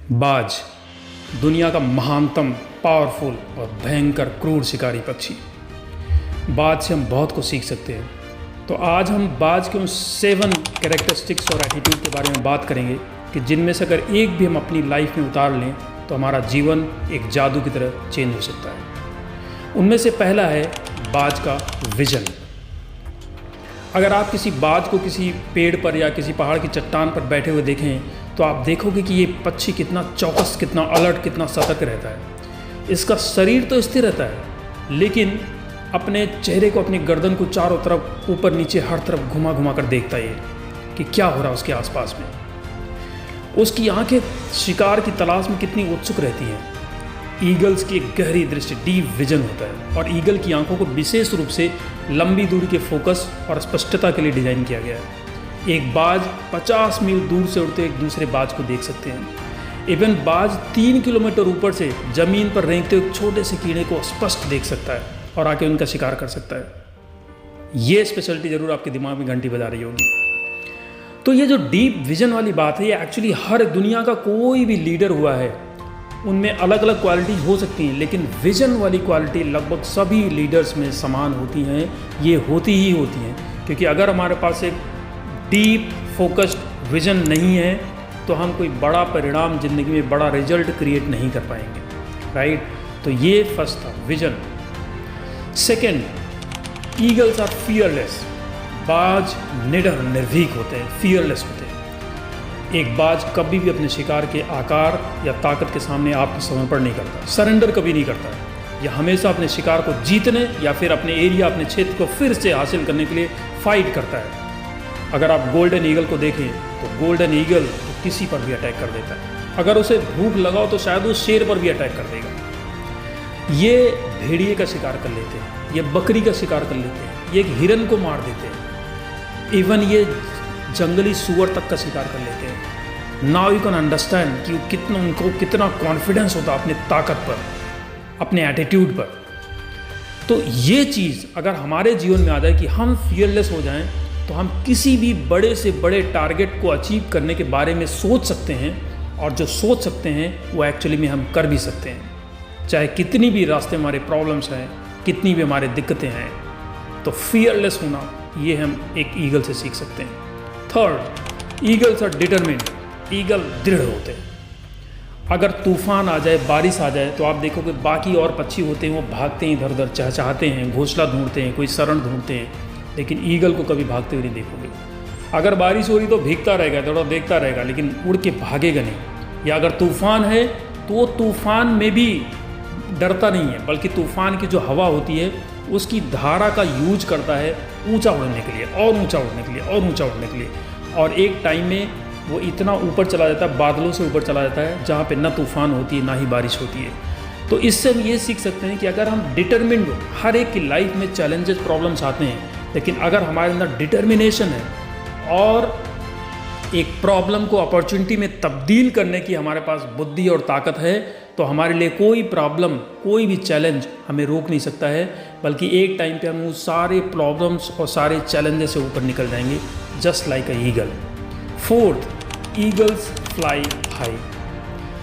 बाज दुनिया का महानतम, पावरफुल और भयंकर क्रूर शिकारी पक्षी। बाज से हम बहुत कुछ सीख सकते हैं। तो आज हम बाज के उन 7 कैरेक्टरिस्टिक्स और एटीट्यूड के बारे में बात करेंगे कि जिनमें से अगर एक भी हम अपनी लाइफ में उतार लें तो हमारा जीवन एक जादू की तरह चेंज हो सकता है। उनमें से पहला है बाज का विजन। अगर आप किसी बाज को किसी पेड़ पर या किसी पहाड़ की चट्टान पर बैठे हुए देखें तो आप देखोगे कि ये पक्षी कितना चौकस, कितना अलर्ट, कितना सतर्क रहता है। इसका शरीर तो स्थिर रहता है लेकिन अपने चेहरे को, अपनी गर्दन को चारों तरफ, ऊपर नीचे, हर तरफ घुमा घुमा कर देखता है कि क्या हो रहा है उसके आसपास में। उसकी आंखें शिकार की तलाश में कितनी उत्सुक रहती हैं। ईगल्स की एक गहरी दृष्टि, डीप विजन होता है और ईगल की आंखों को विशेष रूप से लंबी दूरी के फोकस और स्पष्टता के लिए डिजाइन किया गया है। एक बाज 50 मील दूर से उड़ते एक दूसरे बाज को देख सकते हैं। इवन बाज 3 किलोमीटर ऊपर से जमीन पर रेंगते हुए छोटे से कीड़े को स्पष्ट देख सकता है और आके उनका शिकार कर सकता है। ये स्पेशलिटी जरूर आपके दिमाग में घंटी बजा रही होगी। तो ये जो डीप विजन वाली बात है, ये एक्चुअली हर दुनिया का कोई भी लीडर हुआ है, उनमें अलग अलग क्वालिटी हो सकती हैं, लेकिन विजन वाली क्वालिटी लगभग सभी लीडर्स में समान होती हैं। ये होती ही होती हैं, क्योंकि अगर हमारे पास एक डीप फोकस्ड विजन नहीं है तो हम कोई बड़ा परिणाम, ज़िंदगी में बड़ा रिजल्ट क्रिएट नहीं कर पाएंगे। राइट? तो ये फर्स्ट था, vision. Second, eagles are fearless. बाज निडर, निर्भीक होते हैं, फियरलेस होते हैं। एक बाज कभी भी अपने शिकार के आकार या ताकत के सामने आत्मसमर्पण नहीं करता, सरेंडर कभी नहीं करता है। यह हमेशा अपने शिकार को जीतने या फिर अपने एरिया, अपने क्षेत्र को फिर से हासिल करने के लिए फाइट करता है। अगर आप गोल्डन ईगल को देखें तो गोल्डन ईगल तो किसी पर भी अटैक कर देता है। अगर उसे भूख लगाओ तो शायद वो शेर पर भी अटैक कर देगा। ये भेड़िए का शिकार कर लेते हैं, ये बकरी का शिकार कर लेते हैं, ये एक हिरन को मार देते हैं, इवन ये जंगली सूअर तक का शिकार कर लेते हैं। नाउ यू कैन अंडरस्टैंड कि उनको कितना कॉन्फिडेंस होता है अपनी ताकत पर, अपने एटीट्यूड पर। तो ये चीज़ अगर हमारे जीवन में आ जाए कि हम फियरलेस हो जाएं तो हम किसी भी बड़े से बड़े टारगेट को अचीव करने के बारे में सोच सकते हैं, और जो सोच सकते हैं वो एक्चुअली में हम कर भी सकते हैं। चाहे कितनी भी रास्ते हमारे प्रॉब्लम्स हैं, कितनी भी हमारे दिक्कतें हैं, तो फियरलेस होना ये हम एक ईगल से सीख सकते हैं। Third, eagles are determined. Eagle दृढ़ होते हैं। अगर तूफान आ जाए, बारिश आ जाए, तो आप देखोगे बाकी और पक्षी होते हैं वो भागते हैं, इधर उधर चहचहाते हैं, घोंसला ढूंढते हैं, कोई शरण ढूंढते हैं, लेकिन ईगल को कभी भागते हुए नहीं देखोगे। अगर बारिश हो रही तो भीगता रहेगा, थोड़ा देखता रहेगा, लेकिन उड़ के भागेगा नहीं। या अगर तूफान है तो वो तूफान में भी डरता नहीं है, बल्कि तूफान की जो हवा होती है उसकी धारा का यूज करता है ऊंचा उड़ने के लिए, और ऊंचा उड़ने के लिए, और ऊंचा उड़ने के लिए। और एक टाइम में वो इतना ऊपर चला जाता है, बादलों से ऊपर चला जाता है, जहाँ पे न तूफान होती है ना ही बारिश होती है। तो इससे हम ये सीख सकते हैं कि अगर हम डिटरमिन्ड हो, हर एक की लाइफ में चैलेंजेस, प्रॉब्लम्स आते हैं, लेकिन अगर हमारे अंदर डिटर्मिनेशन है और एक प्रॉब्लम को अपॉर्चुनिटी में तब्दील करने की हमारे पास बुद्धि और ताकत है, तो हमारे लिए कोई प्रॉब्लम, कोई भी चैलेंज हमें रोक नहीं सकता है, बल्कि एक टाइम पे हम उस सारे प्रॉब्लम्स और सारे चैलेंजेस से ऊपर निकल जाएंगे, just like a eagle. Fourth, eagles fly high.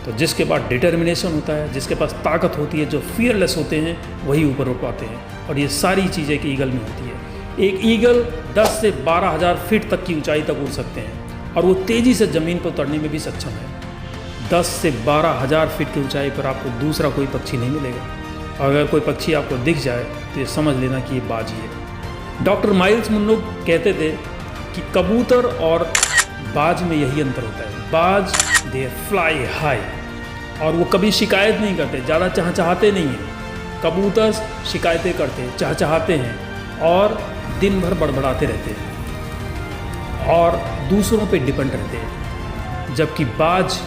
तो जिसके पास डिटर्मिनेशन होता है, जिसके पास ताकत होती है, जो फियरलेस होते हैं, वही ऊपर उठ पाते हैं। और ये सारी चीज़ें कि ईगल में होती है। एक ईगल 10 से 12,000 फीट तक की ऊंचाई तक उड़ सकते हैं और वो तेज़ी से ज़मीन पर उतरने में भी सक्षम है। 10 से 12,000 फीट की ऊंचाई पर आपको दूसरा कोई पक्षी नहीं मिलेगा। और अगर कोई पक्षी आपको दिख जाए तो ये समझ लेना कि ये बाज ही है। डॉक्टर माइल्स मुनरो कहते थे कि कबूतर और बाज में यही अंतर होता है। बाज दे फ्लाई हाई, और वो कभी शिकायत नहीं करते, ज़्यादा चहचहाते नहीं हैं। कबूतर शिकायतें करते, चहचहाते हैं और दिन भर बड़बड़ाते रहते हैं और दूसरों पे डिपेंड रहते हैं। जबकि बाज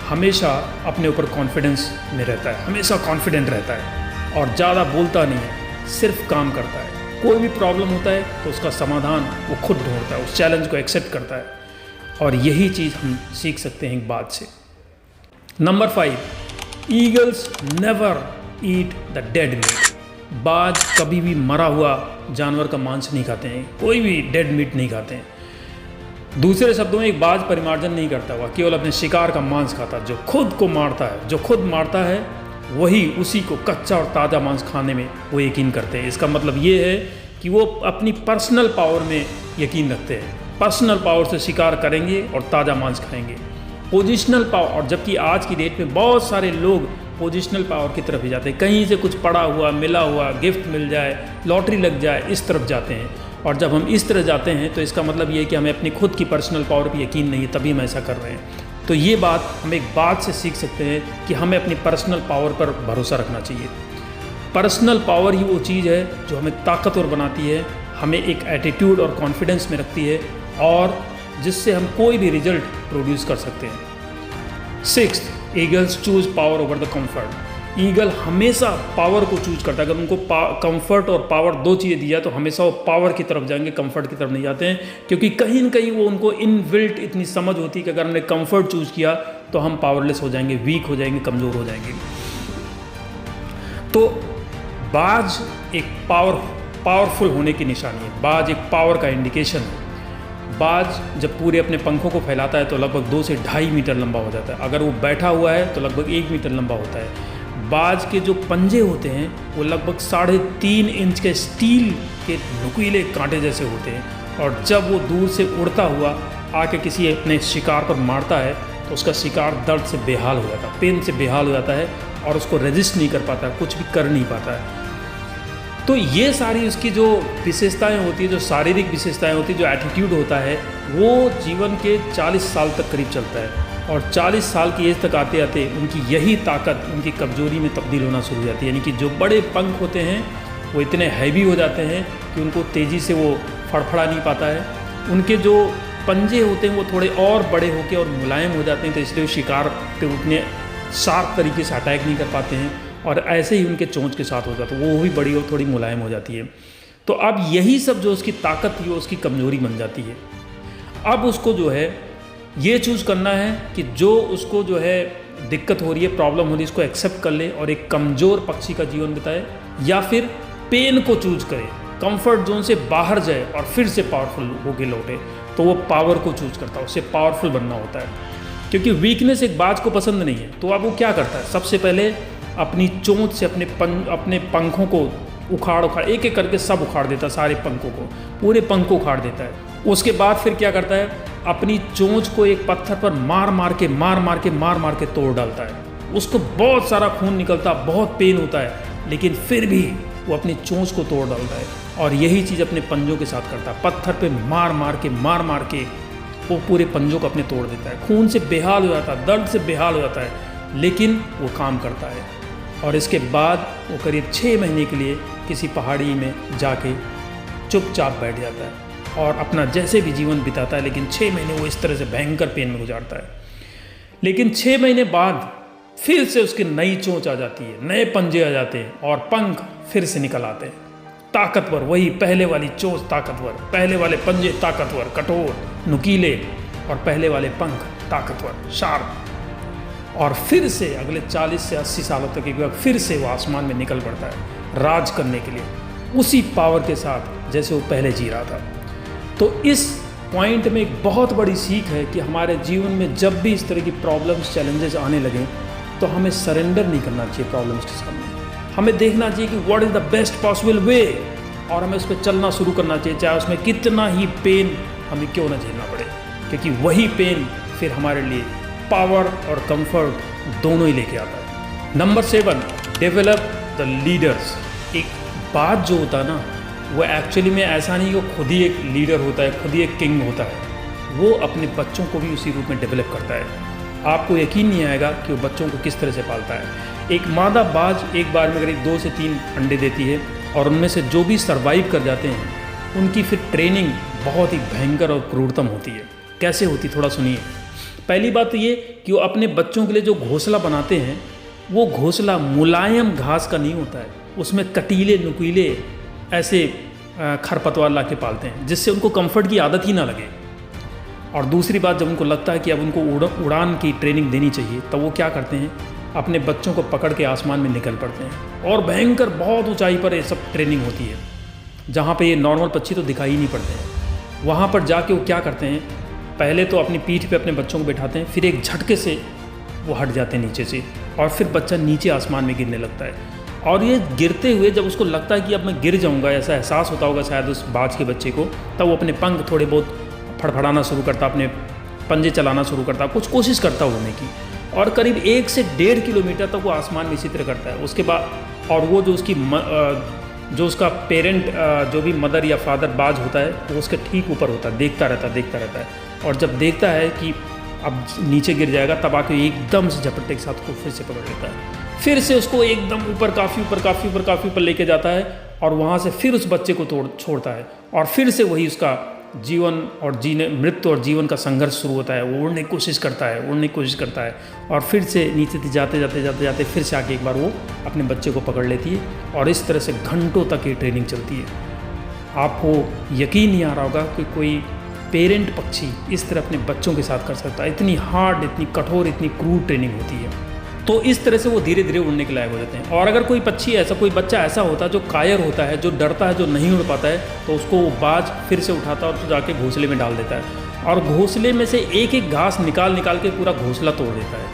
हमेशा अपने ऊपर कॉन्फिडेंस में रहता है, हमेशा कॉन्फिडेंट रहता है और ज़्यादा बोलता नहीं है, सिर्फ काम करता है। कोई भी प्रॉब्लम होता है तो उसका समाधान वो खुद ढूंढता है, उस चैलेंज को एक्सेप्ट करता है। और यही चीज़ हम सीख सकते हैं एक बाज से। Number 5, eagles never eat the dead meat. बाज कभी भी मरा हुआ जानवर का मांस नहीं खाते हैं, कोई भी डेड मीट नहीं खाते हैं। दूसरे शब्दों में एक बाज परिमार्जन नहीं करता हुआ, केवल अपने शिकार का मांस खाता। जो खुद को मारता है, जो खुद मारता है, वही उसी को कच्चा और ताज़ा मांस खाने में वो यकीन करते हैं। इसका मतलब ये है कि वो अपनी पर्सनल पावर में यकीन रखते हैं। पर्सनल पावर से शिकार करेंगे और ताज़ा मांस खाएंगे। पोजिशनल पावर, और जबकि आज की डेट में बहुत सारे लोग पोजिशनल पावर की तरफ ही जाते हैं। कहीं से कुछ पड़ा हुआ, मिला हुआ, गिफ्ट मिल जाए, लॉटरी लग जाए, इस तरफ जाते हैं। और जब हम इस तरह जाते हैं तो इसका मतलब ये है कि हमें अपनी खुद की पर्सनल पावर पर यकीन नहीं है, तभी हम ऐसा कर रहे हैं। तो ये बात हम एक बात से सीख सकते हैं कि हमें अपनी पर्सनल पावर पर भरोसा रखना चाहिए। पर्सनल पावर ही वो चीज़ है जो हमें ताकतवर बनाती है, हमें एक एटीट्यूड और कॉन्फिडेंस में रखती है, और जिससे हम कोई भी रिजल्ट प्रोड्यूस कर सकते हैं। Sixth, eagles choose power over the comfort. Eagle हमेशा पावर को चूज करता है। अगर उनको कंफर्ट और पावर दो चीज़ें दी जाए तो हमेशा वो पावर की तरफ जाएंगे, कंफर्ट की तरफ नहीं जाते हैं, क्योंकि कहीं ना कहीं वो उनको इनबिल्ट इतनी समझ होती है कि अगर हमने कंफर्ट चूज किया तो हम पावरलेस हो जाएंगे, वीक हो जाएंगे, कमज़ोर हो जाएंगे। तो बाज एक पावरफुल होने की निशानी है। बाज एक पावर का इंडिकेशन है। बाज जब पूरे अपने पंखों को फैलाता है तो लगभग 2 से 2.5 मीटर लंबा हो जाता है। अगर वो बैठा हुआ है तो लगभग 1 मीटर लंबा होता है। बाज के जो पंजे होते हैं वो लगभग 3.5 इंच के स्टील के नुकीले कांटे जैसे होते हैं, और जब वो दूर से उड़ता हुआ आके किसी अपने शिकार पर मारता है तो उसका शिकार दर्द से बेहाल हो जाता है, पेन से बेहाल हो जाता है, और उसको रेजिस्ट नहीं कर पाता, कुछ भी कर नहीं पाता है। तो ये सारी उसकी जो विशेषताएं होती है, जो शारीरिक विशेषताएं होती है, जो एटीट्यूड होता है, वो जीवन के 40 साल तक करीब चलता है। और 40 साल की एज तक आते आते उनकी यही ताकत उनकी कमजोरी में तब्दील होना शुरू हो जाती है। यानी कि जो बड़े पंख होते हैं वो इतने हैवी हो जाते हैं कि उनको तेज़ी से वो फड़फड़ा नहीं पाता है। उनके जो पंजे होते हैं वो थोड़े और बड़े होकर और मुलायम हो जाते हैं, तो इसलिए शिकार पे उतने शार्प तरीके से अटैक नहीं कर पाते हैं, और ऐसे ही उनके चोंच के साथ हो जाता है, वो भी बड़ी और थोड़ी मुलायम हो जाती है। तो अब यही सब जो उसकी ताकत थी वो उसकी कमजोरी बन जाती है। अब उसको जो है ये चूज़ करना है कि जो उसको जो है दिक्कत हो रही है, प्रॉब्लम हो रही है, इसको एक्सेप्ट कर ले और एक कमज़ोर पक्षी का जीवन बिताए, या फिर पेन को चूज करे, कंफर्ट जोन से बाहर जाए और फिर से पावरफुल होके लौटे। तो वो पावर को चूज करता है, उससे पावरफुल बनना होता है, क्योंकि वीकनेस एक बाज को पसंद नहीं है। तो अब वो क्या करता है, सबसे पहले अपनी चोंच से अपने पंखों को उखाड़ एक एक करके सब उखाड़ देता है, सारे पंखों को, पूरे पंख को उखाड़ देता है। उसके बाद फिर क्या करता है, अपनी चोंच को एक पत्थर पर मार मार के तोड़ डालता है। उसको बहुत सारा खून निकलता, बहुत पेन होता है, लेकिन फिर भी वो अपनी चोंच को तोड़ डालता है। और यही चीज़ अपने पंजों के साथ करता है, पत्थर पे मार मार के वो पूरे पंजों को अपने तोड़ देता है। खून से बेहाल हो जाता है, दर्द से बेहाल हो जाता है, लेकिन वो काम करता है। और इसके बाद वो करीब 6 महीने के लिए किसी पहाड़ी में जाके चुपचाप बैठ जाता है और अपना जैसे भी जीवन बिताता है। लेकिन 6 महीने वो इस तरह से भयंकर पेन में गुजारता है। लेकिन 6 महीने बाद फिर से उसकी नई चोंच आ जाती है, नए पंजे आ जाते हैं और पंख फिर से निकल आते हैं, ताकतवर, वही पहले वाली चोंच ताकतवर, पहले वाले पंजे ताकतवर, कठोर, नुकीले, और पहले वाले पंख ताकतवर, शार्प। और फिर से अगले 40 से 80 सालों तक एक बार फिर से वो आसमान में निकल पड़ता है राज करने के लिए, उसी पावर के साथ जैसे वो पहले जी रहा था। तो इस पॉइंट में एक बहुत बड़ी सीख है कि हमारे जीवन में जब भी इस तरह की प्रॉब्लम्स, चैलेंजेस आने लगें तो हमें सरेंडर नहीं करना चाहिए प्रॉब्लम्स के सामने। हमें देखना चाहिए कि what is the best possible way, और हमें उस पर चलना शुरू करना चाहिए, चाहे उसमें कितना ही पेन हमें क्यों ना झेलना पड़े, क्योंकि वही पेन फिर हमारे लिए पावर और कंफर्ट दोनों ही लेके आता है। Number 7, develop the leaders. एक बात जो होता है ना, वो एक्चुअली में ऐसा नहीं कि खुद ही एक लीडर होता है, खुद ही एक किंग होता है, वो अपने बच्चों को भी उसी रूप में डेवलप करता है। आपको यकीन नहीं आएगा कि वो बच्चों को किस तरह से पालता है। एक मादा बाज एक बार में करीब 2 से 3 अंडे देती है, और उनमें से जो भी सर्वाइव कर जाते हैं उनकी फिर ट्रेनिंग बहुत ही भयंकर और क्रूरतम होती है। कैसे होती, थोड़ा सुनिए। पहली बात तो ये कि वो अपने बच्चों के लिए जो घोंसला बनाते हैं, वो घोंसला मुलायम घास का नहीं होता है, उसमें कटीले नुकीले ऐसे खरपतवार ला के पालते हैं, जिससे उनको कंफर्ट की आदत ही ना लगे। और दूसरी बात, जब उनको लगता है कि अब उनको उड़ान की ट्रेनिंग देनी चाहिए, तब वो क्या करते हैं, अपने बच्चों को पकड़ के आसमान में निकल पड़ते हैं, और भयंकर बहुत ऊंचाई पर ये सब ट्रेनिंग होती है, जहाँ पे ये नॉर्मल पक्षी तो दिखाई ही नहीं पड़ते हैं। वहाँ पर जाके वो क्या करते हैं, पहले तो अपनी पीठ पे अपने बच्चों को बैठाते हैं, फिर एक झटके से वो हट जाते हैं नीचे से और फिर बच्चा नीचे आसमान में गिरने लगता है। और ये गिरते हुए जब उसको लगता है कि अब मैं गिर जाऊंगा, ऐसा एहसास होता होगा शायद उस बाज के बच्चे को, तब वो अपने पंख थोड़े बहुत फड़फड़ाना शुरू करता, अपने पंजे चलाना शुरू करता, कुछ कोशिश करता उड़ने की। और करीब 1 से 1.5 किलोमीटर तक वो आसमान में इसी तरह करता है। उसके बाद और वो जो उसका पेरेंट जो भी मदर या फादर बाज होता है वो उसके ठीक ऊपर होता है, देखता रहता है। और जब देखता है कि अब नीचे गिर जाएगा, तब आके एकदम से झपट्टे के साथ उसको फिर से पकड़ लेता है, फिर से उसको एकदम ऊपर काफ़ी ऊपर लेके जाता है और वहाँ से फिर उस बच्चे को छोड़ता है और फिर से वही उसका जीवन और मृत्यु और जीवन का संघर्ष शुरू होता है। वो उड़ने की कोशिश करता है और फिर से नीचे जाते फिर से आके एक बार वो अपने बच्चे को पकड़ लेती है और इस तरह से घंटों तक ये ट्रेनिंग चलती है। आपको यकीन नहीं आ रहा होगा कि कोई पेरेंट पक्षी इस तरह अपने बच्चों के साथ कर सकता है। इतनी हार्ड, इतनी कठोर, इतनी क्रूर ट्रेनिंग होती है। तो इस तरह से वो धीरे धीरे उड़ने के लायक हो जाते हैं। और अगर कोई बच्चा ऐसा होता है जो कायर होता है, जो डरता है, जो नहीं उड़ पाता है, तो उसको वो बाज फिर से उठाता है और तो जाके घोंसले में डाल देता है और घोंसले में से एक घास निकाल के पूरा घोंसला तोड़ देता है।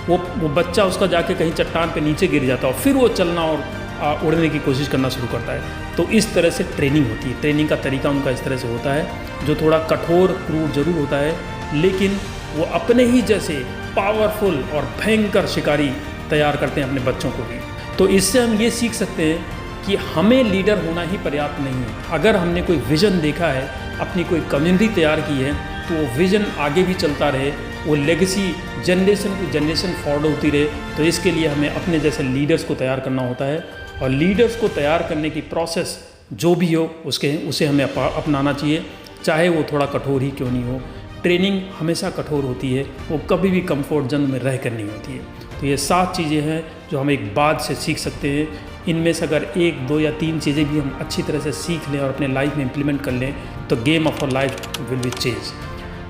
वो बच्चा उसका जाके कहीं चट्टान पे नीचे गिर जाता है और फिर वो चलना और उड़ने की कोशिश करना शुरू करता है। तो इस तरह से ट्रेनिंग होती है। ट्रेनिंग का तरीका उनका इस तरह से होता है, जो थोड़ा कठोर, क्रूर जरूर होता है, लेकिन वो अपने ही जैसे पावरफुल और भयंकर शिकारी तैयार करते हैं अपने बच्चों को भी। तो इससे हम ये सीख सकते हैं कि हमें लीडर होना ही पर्याप्त नहीं है। अगर हमने कोई विज़न देखा है, अपनी कोई कम्युनिटी तैयार की है, तो वो विज़न आगे भी चलता रहे, वो legacy generation to generation forward होती रहे। तो इसके लिए हमें अपने जैसे लीडर्स को तैयार करना होता है और लीडर्स को तैयार करने की प्रोसेस जो भी हो उसे हमें अपनाना चाहिए, चाहे वो थोड़ा कठोर ही क्यों नहीं हो। ट्रेनिंग हमेशा कठोर होती है, वो कभी भी कंफर्ट जोन में रह कर नहीं होती है। तो ये 7 चीज़ें हैं जो हम एक बात से सीख सकते हैं। इनमें से अगर 1, 2 या 3 चीज़ें भी हम अच्छी तरह से सीख लें और अपने लाइफ में इम्प्लीमेंट कर लें, तो game of our life will be change.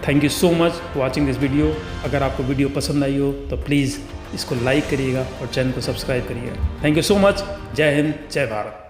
Thank you so much for watching this video. अगर आपको वीडियो पसंद आई हो तो प्लीज़ इसको लाइक करिएगा और चैनल को सब्सक्राइब करिएगा। Thank you so much. जय हिंद, जय भारत।